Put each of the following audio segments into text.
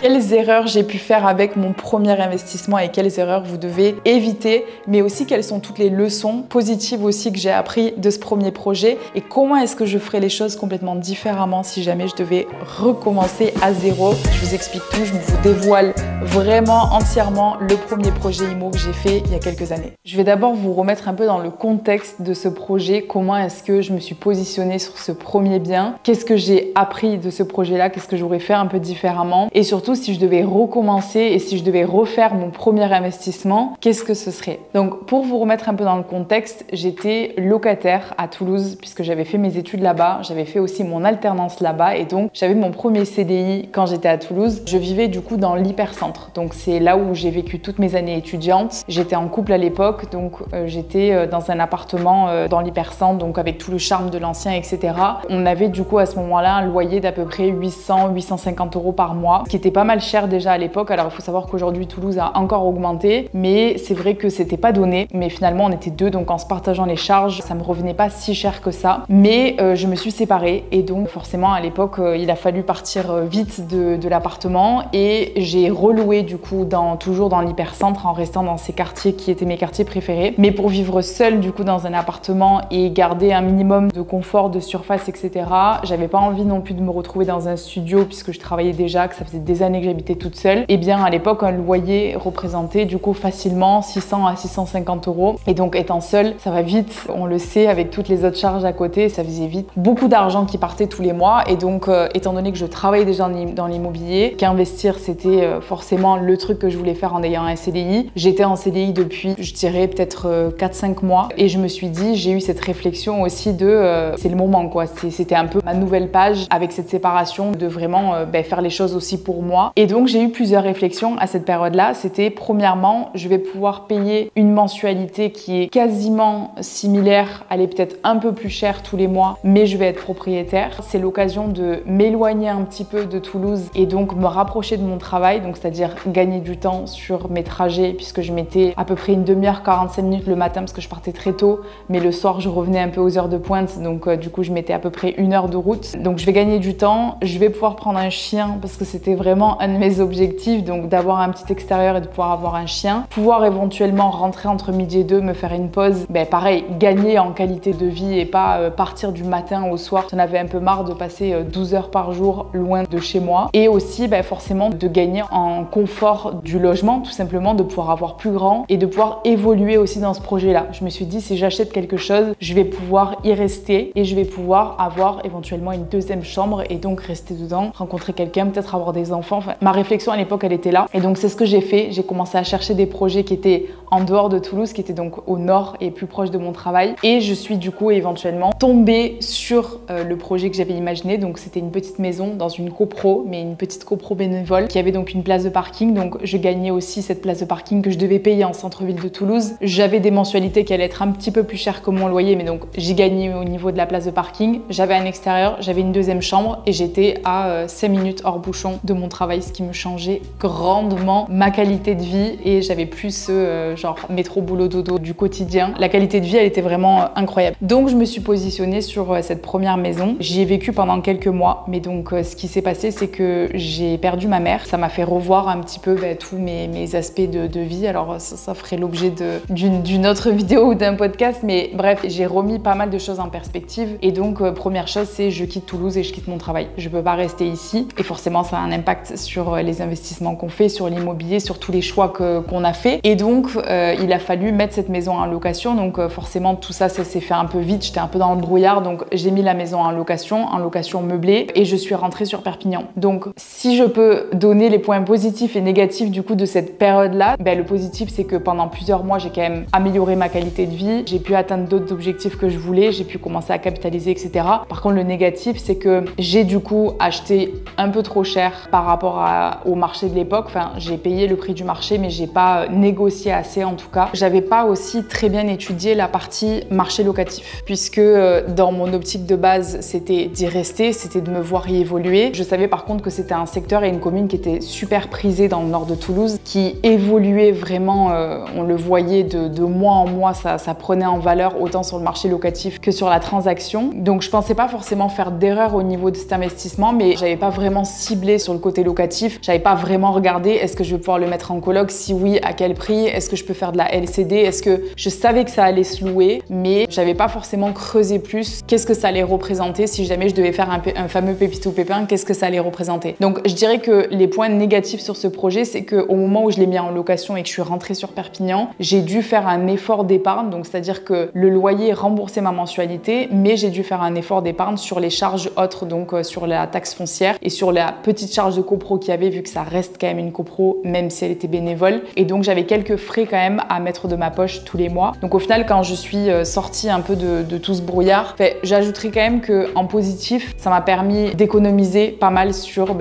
Quelles erreurs j'ai pu faire avec mon premier investissement et quelles erreurs vous devez éviter, mais aussi quelles sont toutes les leçons positives aussi que j'ai appris de ce premier projet et comment est-ce que je ferais les choses complètement différemment si jamais je devais recommencer à zéro. Je vous explique tout, je vous dévoile vraiment entièrement le premier projet IMO que j'ai fait il y a quelques années. Je vais d'abord vous remettre un peu dans le contexte de ce projet, comment est-ce que je me suis positionnée sur ce premier bien, qu'est-ce que j'ai appris de ce projet-là, qu'est-ce que j'aurais fait un peu différemment et surtout si je devais recommencer et si je devais refaire mon premier investissement, qu'est-ce que ce serait? Donc pour vous remettre un peu dans le contexte, j'étais locataire à Toulouse puisque j'avais fait mes études là-bas, j'avais fait aussi mon alternance là-bas et donc j'avais mon premier CDI quand j'étais à Toulouse. Je vivais du coup dans l'hypercentre, donc c'est là où j'ai vécu toutes mes années étudiantes. J'étais en couple à l'époque, donc j'étais dans un appartement dans l'hypercentre, donc avec tout le charme de l'ancien, etc. On avait du coup à ce moment-là un loyer d'à peu près 800-850 € par mois, ce qui était pas mal cher déjà à l'époque. Alors il faut savoir qu'aujourd'hui Toulouse a encore augmenté, mais c'est vrai que c'était pas donné. Mais finalement on était deux, donc en se partageant les charges, ça me revenait pas si cher que ça. Mais je me suis séparée et donc forcément à l'époque il a fallu partir vite de l'appartement et j'ai reloué du coup toujours dans l'hypercentre en restant dans ces quartiers qui étaient mes quartiers préférés. Mais pour vivre seule du coup dans un appartement et garder un minimum de confort, de surface, etc. J'avais pas envie non plus de me retrouver dans un studio puisque je travaillais déjà, que ça faisait des années que j'habitais toute seule. Et bien à l'époque un loyer représentait du coup facilement 600 à 650 €. Et donc étant seule, ça va vite, on le sait, avec toutes les autres charges à côté, ça faisait vite beaucoup d'argent qui partait tous les mois. Et donc étant donné que je travaillais déjà dans l'immobilier, qu'investir c'était forcément le truc que je voulais faire en ayant un CDI. J'étais en CDI depuis, je dirais peut-être 4-5 mois et je me suis dit, j'ai eu cette réflexion aussi de c'est le moment quoi, c'était un peu ma nouvelle page avec cette séparation de vraiment faire les choses aussi pour moi. Et donc j'ai eu plusieurs réflexions à cette période-là. C'était premièrement, je vais pouvoir payer une mensualité qui est quasiment similaire, elle est peut-être un peu plus chère tous les mois, mais je vais être propriétaire. C'est l'occasion de m'éloigner un petit peu de Toulouse et donc me rapprocher de mon travail, donc c'est-à-dire gagner du temps sur mes trajets puisque je mettais à peu près une demi-heure, 45 minutes le matin parce que je partais très tôt, mais le soir je revenais un peu aux heures de pointe, donc du coup je mettais à peu près 1 heure de route. Donc je vais gagner du temps, je vais pouvoir prendre un chien parce que c'était vraiment un de mes objectifs, donc d'avoir un petit extérieur et de pouvoir avoir un chien, pouvoir éventuellement rentrer entre midi et 2, me faire une pause, pareil, gagner en qualité de vie et pas partir du matin au soir. J'en avais un peu marre de passer 12 heures par jour loin de chez moi et aussi forcément de gagner en confort du logement, tout simplement de pouvoir avoir plus grand et de pouvoir évoluer aussi dans ce projet-là. Je me suis dit si j'achète quelque chose, je vais pouvoir y rester et je vais pouvoir avoir éventuellement une deuxième chambre et donc rester dedans, rencontrer quelqu'un, peut-être avoir des enfants. Enfin, ma réflexion à l'époque elle était là et donc c'est ce que j'ai fait. J'ai commencé à chercher des projets qui étaient en dehors de Toulouse, qui étaient donc au nord et plus proche de mon travail et je suis du coup éventuellement tombée sur le projet que j'avais imaginé. Donc c'était une petite maison dans une copro, mais une petite copro bénévole qui avait donc une place de parking. Donc je gagnais aussi cette place de parking que je devais payer en centre-ville de Toulouse. J'avais des mensualités qui allaient être un petit peu plus chères que mon loyer, mais donc j'ai gagné au niveau de la place de parking. J'avais un extérieur, j'avais une deuxième chambre et j'étais à 5 minutes hors bouchon de mon travail, ce qui me changeait grandement ma qualité de vie et j'avais plus ce genre métro boulot dodo du quotidien. La qualité de vie elle était vraiment incroyable. Donc je me suis positionnée sur cette première maison. J'y ai vécu pendant quelques mois, mais donc ce qui s'est passé c'est que j'ai perdu ma mère. Ça m'a fait revoir un petit peu tous mes aspects de vie. Alors ça ferait l'objet d'une autre vidéo ou d'un podcast, mais bref, j'ai remis pas mal de choses en perspective et donc première chose c'est je quitte Toulouse et je quitte mon travail. Je peux pas rester ici et forcément ça a un impact sur les investissements qu'on fait, sur l'immobilier, sur tous les choix qu'on a fait et donc il a fallu mettre cette maison en location. Donc forcément tout ça s'est fait un peu vite, j'étais un peu dans le brouillard, donc j'ai mis la maison en location meublée et je suis rentrée sur Perpignan. Donc si je peux donner les points positifs et négatifs du coup de cette période-là, le positif c'est que pendant plusieurs mois j'ai quand même amélioré ma qualité de vie, j'ai pu atteindre d'autres objectifs que je voulais, j'ai pu commencer à capitaliser, etc. Par contre le négatif c'est que j'ai du coup acheté un peu trop cher par rapport au marché de l'époque. Enfin j'ai payé le prix du marché mais j'ai pas négocié assez en tout cas. J'avais pas aussi très bien étudié la partie marché locatif puisque dans mon optique de base c'était d'y rester, c'était de me voir y évoluer. Je savais par contre que c'était un secteur et une commune qui était super prisée dans le nord de Toulouse, qui évoluait vraiment, on le voyait de mois en mois, ça prenait en valeur autant sur le marché locatif que sur la transaction. Donc je pensais pas forcément faire d'erreur au niveau de cet investissement, mais j'avais pas vraiment ciblé sur le côté locatif, j'avais pas vraiment regardé est-ce que je vais pouvoir le mettre en coloc, si oui, à quel prix, est-ce que je peux faire de la LCD, est-ce que je savais que ça allait se louer, mais j'avais pas forcément creusé plus qu'est-ce que ça allait représenter si jamais je devais faire un fameux pépito pépin, qu'est-ce que ça allait représenter. Donc je dirais que les points négatifs sur ce projet, c'est qu'au moment où je l'ai mis en location et que je suis rentrée sur Perpignan, j'ai dû faire un effort d'épargne, donc c'est-à-dire que le loyer remboursait ma mensualité, mais j'ai dû faire un effort d'épargne sur les charges autres, donc sur la taxe foncière et sur la petite charge de copro qu'il y avait, vu que ça reste quand même une copro, même si elle était bénévole. Et donc j'avais quelques frais quand même à mettre de ma poche tous les mois. Donc au final, quand je suis sortie un peu de tout ce brouillard, j'ajouterais quand même qu'en positif, ça m'a permis d'économiser pas mal sur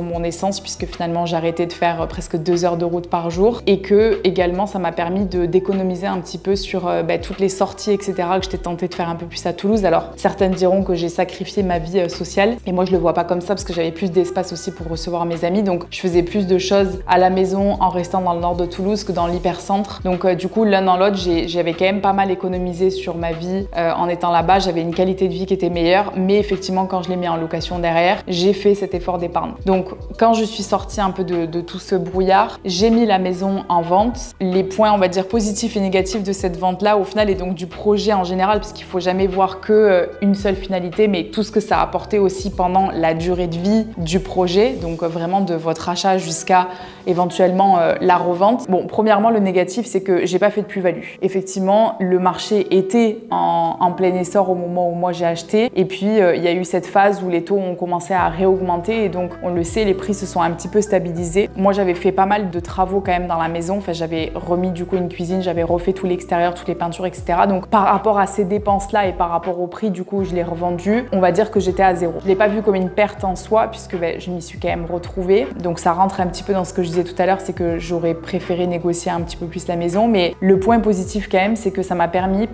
mon essence, puisque finalement j'ai arrêté de faire presque 2 heures de route par jour, et que également ça m'a permis d'économiser un petit peu sur toutes les sorties, etc., que j'étais tentée de faire un peu plus à Toulouse. Alors certaines diront que j'ai sacrifié ma vie sociale, et moi je le vois pas comme ça, parce que j'avais plus d'espace aussi pour recevoir mes amis, donc je faisais plus de choses à la maison en restant dans le nord de Toulouse que dans l'hypercentre. Donc du coup, l'un dans l'autre, j'avais quand même pas mal économisé sur ma vie en étant là-bas. J'avais une qualité de vie qui était meilleure, mais effectivement quand je l'ai mis en location derrière, j'ai fait cet effort d'épargne. Donc quand je suis sortie un peu de tout ce brouillard, j'ai mis la maison en vente. Les points, on va dire, positifs et négatifs de cette vente-là, au final, et donc du projet en général, parce qu'il faut jamais voir que une seule finalité, mais tout ce que ça a apporté aussi pendant la durée de vie du projet, donc vraiment de votre achat jusqu'à éventuellement la revente. Bon, premièrement, le négatif, c'est que j'ai pas fait de plus-value. Effectivement, le marché était en plein essor au moment où moi j'ai acheté, et puis il y a eu cette phase où les taux ont commencé à réaugmenter, et donc on le sait, les prix se sont un petit peu stabilisés. Moi, j'avais fait pas mal de travaux quand même dans la maison. Enfin, j'avais remis du coup une cuisine, j'avais refait tout l'extérieur, toutes les peintures, etc. Donc par rapport à ces dépenses-là et par rapport au prix, du coup, je l'ai revendu. On va dire que j'étais à zéro. Je l'ai pas vu comme une perte en soi, puisque je m'y suis quand même retrouvée. Donc ça rentre un petit peu dans ce que je disais tout à l'heure, c'est que j'aurais préféré négocier un petit peu plus la maison. Mais le point positif quand même, c'est que ça m'a permis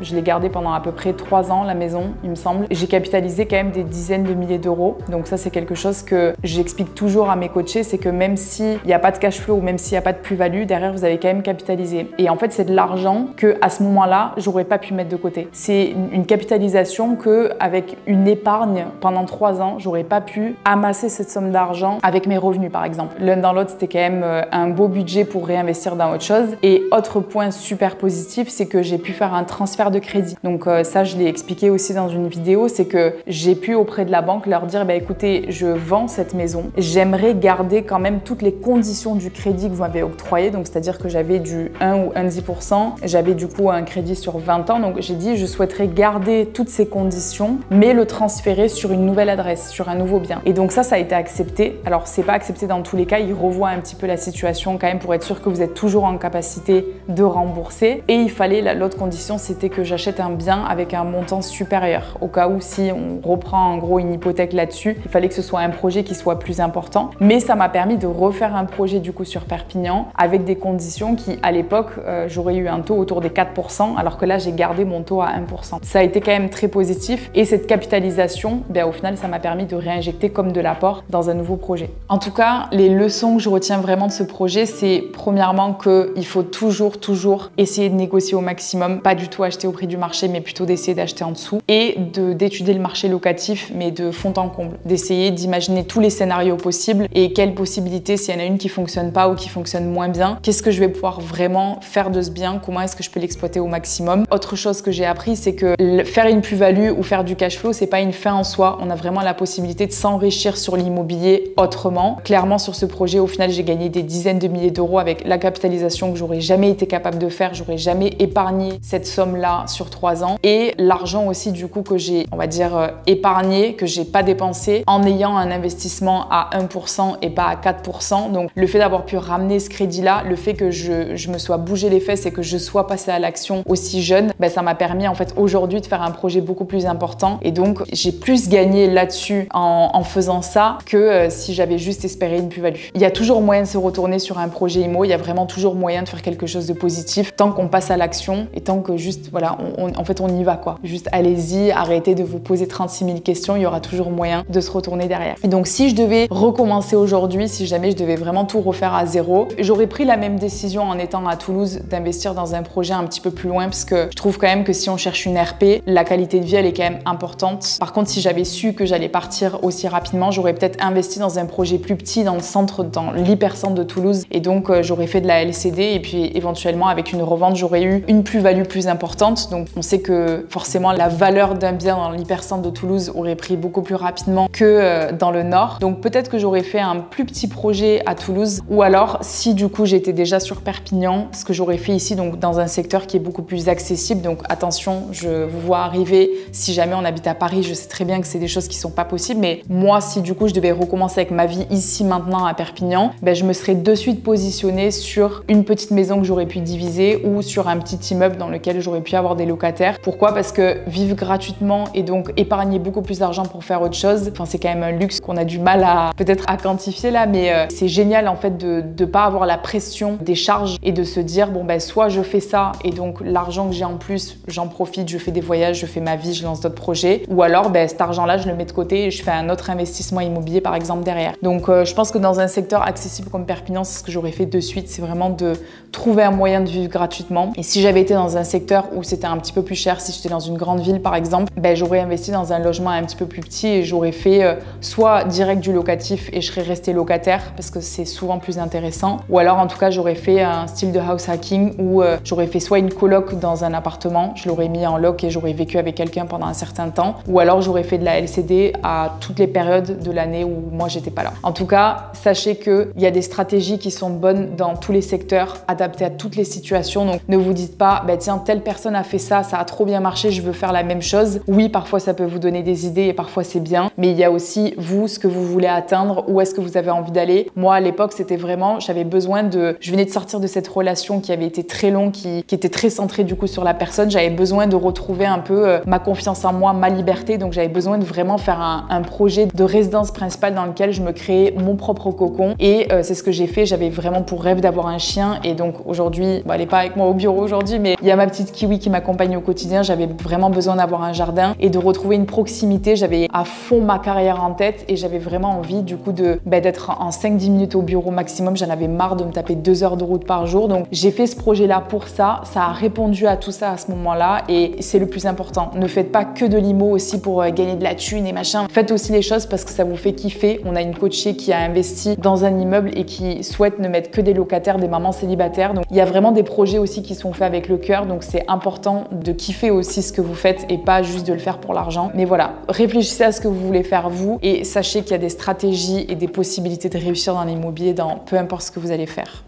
je l'ai gardé pendant à peu près 3 ans, la maison, il me semble. J'ai capitalisé quand même des dizaines de milliers d'euros. Donc ça, c'est quelque chose que j'explique toujours à mes coachés, c'est que même s'il n'y a pas de cash flow ou même s'il n'y a pas de plus-value, derrière, vous avez quand même capitalisé. Et en fait, c'est de l'argent que à ce moment-là, j'aurais pas pu mettre de côté. C'est une capitalisation que, avec une épargne pendant 3 ans, j'aurais pas pu amasser cette somme d'argent avec mes revenus, par exemple. L'un dans l'autre, c'était quand même un beau budget pour réinvestir dans autre chose. Et autre point super positif, c'est que j'ai pu faire un transfert de crédit. Donc ça, je l'ai expliqué aussi dans une vidéo, c'est que j'ai pu auprès de la banque leur dire, écoutez, je vends cette maison, j'aimerais garder quand même toutes les conditions du crédit que vous m'avez octroyé, donc c'est-à-dire que j'avais du 1 ou 1,10%, j'avais du coup un crédit sur 20 ans, donc j'ai dit je souhaiterais garder toutes ces conditions, mais le transférer sur une nouvelle adresse, sur un nouveau bien. Et donc ça a été accepté. Alors c'est pas accepté dans tous les cas, ils revoient un petit peu la situation quand même pour être sûr que vous êtes toujours en capacité de rembourser. Et il fallait, l'autre condition, c'était que j'achète un bien avec un montant supérieur, au cas où si on reprend en gros une hypothèque là-dessus, il fallait que ce soit un projet qui soit plus important. Mais ça m'a permis de refaire un projet du coup sur Perpignan avec des conditions qui, à l'époque, j'aurais eu un taux autour des 4%, alors que là, j'ai gardé mon taux à 1%. Ça a été quand même très positif, et cette capitalisation, au final, ça m'a permis de réinjecter comme de l'apport dans un nouveau projet. En tout cas, les leçons que je retiens vraiment de ce projet, c'est premièrement qu'il faut toujours essayer de négocier au maximum, pas du tout acheter au prix du marché, mais plutôt d'essayer d'acheter en dessous, et d'étudier le marché locatif, mais de fond en comble, d'essayer d'imaginer tous les scénarios possibles et quelles possibilités, s'il y en a une qui fonctionne pas ou qui fonctionne moins bien, qu'est-ce que je vais pouvoir vraiment faire de ce bien, comment est-ce que je peux l'exploiter au maximum. Autre chose que j'ai appris, c'est que faire une plus-value ou faire du cash flow, c'est pas une fin en soi. On a vraiment la possibilité de s'enrichir sur l'immobilier autrement. Clairement, sur ce projet, au final, j'ai gagné des dizaines de milliers d'euros avec la capitalisation que j'aurais jamais été capable de faire. J'aurais jamais épargné cette somme-là sur 3 ans. Et l'argent aussi, du coup, que j'ai, on va dire, épargné, que j'ai pas dépensé en ayant un investissement à 1% et pas à 4%. Donc, le fait d'avoir pu ramener ce crédit-là, le fait que je me sois bougé les fesses et que je sois passée à l'action aussi jeune, ça m'a permis en fait aujourd'hui de faire un projet beaucoup plus important. Et donc, j'ai plus gagné là-dessus en faisant ça que si j'avais juste espéré une plus-value. Il y a toujours moyen de se retourner sur un projet IMO, il y a vraiment toujours moyen de faire quelque chose de positif tant qu'on passe à l'action et tant que juste, voilà, en fait, on y va quoi. Juste allez-y, arrêtez de vous poser 36 000 questions, il y aura toujours moyen de se retourner derrière. Et donc, si je devais recommencer aujourd'hui, si jamais je devais vraiment tout refaire à zéro, j'aurais pris la même décision en étant à Toulouse d'investir dans un projet un petit peu plus loin, parce que je trouve quand même que si on cherche une RP, la qualité de vie, elle est quand même importante. Par contre, si j'avais su que j'allais partir aussi rapidement, j'aurais peut-être investi investi dans un projet plus petit dans le centre, dans l'hypercentre de Toulouse. Et donc, j'aurais fait de la LCD et puis éventuellement, avec une revente, j'aurais eu une plus-value plus importante. Donc, on sait que forcément, la valeur d'un bien dans l'hypercentre de Toulouse aurait pris beaucoup plus rapidement que dans le nord. Donc, peut-être que j'aurais fait un plus petit projet à Toulouse. Ou alors, si du coup, j'étais déjà sur Perpignan, ce que j'aurais fait ici, donc dans un secteur qui est beaucoup plus accessible. Donc, attention, je vous vois arriver. Si jamais on habite à Paris, je sais très bien que c'est des choses qui sont pas possibles. Mais moi, si du coup, je devais recommencer avec ma vie ici maintenant à Perpignan, ben, je me serais de suite positionnée sur une petite maison que j'aurais pu diviser ou sur un petit immeuble dans lequel j'aurais pu avoir des locataires. Pourquoi? Parce que vivre gratuitement et donc épargner beaucoup plus d'argent pour faire autre chose, enfin, c'est quand même un luxe qu'on a du mal à peut-être à quantifier là, mais c'est génial en fait de ne pas avoir la pression des charges et de se dire bon ben soit je fais ça et donc l'argent que j'ai en plus, j'en profite, je fais des voyages, je fais ma vie, je lance d'autres projets, ou alors ben, cet argent-là, je le mets de côté et je fais un autre investissement immobilier par exemple derrière. Donc je pense que dans un secteur accessible comme Perpignan, c'est ce que j'aurais fait de suite, c'est vraiment de trouver un moyen de vivre gratuitement. Et si j'avais été dans un secteur où c'était un petit peu plus cher, si j'étais dans une grande ville par exemple, ben, j'aurais investi dans un logement un petit peu plus petit et j'aurais fait soit direct du locatif et je serais restée locataire parce que c'est souvent plus intéressant, ou alors en tout cas j'aurais fait un style de house hacking où j'aurais fait soit une coloc dans un appartement, je l'aurais mis en loc et j'aurais vécu avec quelqu'un pendant un certain temps, ou alors j'aurais fait de la LCD à toutes les périodes de l'année où moi j'étais pas là. En tout cas, sachez qu'il y a des stratégies qui sont bonnes dans tous les secteurs, adaptées à toutes les situations. Donc ne vous dites pas, bah, tiens, telle personne a fait ça, ça a trop bien marché, je veux faire la même chose. Oui, parfois ça peut vous donner des idées et parfois c'est bien, mais il y a aussi vous, ce que vous voulez atteindre, où est-ce que vous avez envie d'aller. Moi à l'époque, c'était vraiment, j'avais besoin de, je venais de sortir de cette relation qui avait été très longue, qui était très centrée du coup sur la personne. J'avais besoin de retrouver un peu ma confiance en moi, ma liberté. Donc j'avais besoin de vraiment faire un projet de résidence principale dans lequel je me créais mon propre cocon. Et c'est ce que j'ai fait. J'avais vraiment pour rêve d'avoir un chien. Et donc aujourd'hui, bon, elle n'est pas avec moi au bureau aujourd'hui, mais il y a ma petite Kiwi qui m'accompagne au quotidien. J'avais vraiment besoin d'avoir un jardin et de retrouver une proximité. J'avais à fond ma carrière en tête et j'avais vraiment envie du coup d'être en 5-10 minutes au bureau maximum. J'en avais marre de me taper 2 heures de route par jour. Donc j'ai fait ce projet-là pour ça. Ça a répondu à tout ça à ce moment-là et c'est le plus important. Ne faites pas que de l'IMO aussi pour gagner de la thune et machin. Faites aussi les choses parce que ça vous fait kiffer. On a une coachée qui a investi dans un immeuble et qui souhaite ne mettre que des locataires, des mamans célibataires. Donc il y a vraiment des projets aussi qui sont faits avec le cœur. Donc c'est important de kiffer aussi ce que vous faites et pas juste de le faire pour l'argent. Mais voilà, réfléchissez à ce que vous voulez faire vous et sachez qu'il y a des stratégies et des possibilités de réussir dans l'immobilier dans peu importe ce que vous allez faire.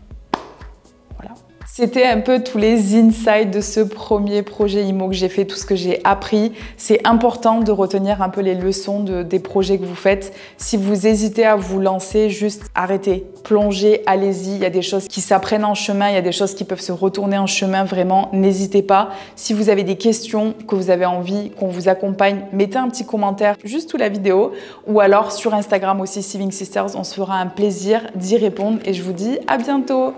Voilà. C'était un peu tous les insights de ce premier projet IMO que j'ai fait, tout ce que j'ai appris. C'est important de retenir un peu les leçons des projets que vous faites. Si vous hésitez à vous lancer, juste arrêtez, plongez, allez-y. Il y a des choses qui s'apprennent en chemin, il y a des choses qui peuvent se retourner en chemin, vraiment, n'hésitez pas. Si vous avez des questions, que vous avez envie qu'on vous accompagne, mettez un petit commentaire juste sous la vidéo ou alors sur Instagram aussi, Saving Sisters, on se fera un plaisir d'y répondre et je vous dis à bientôt.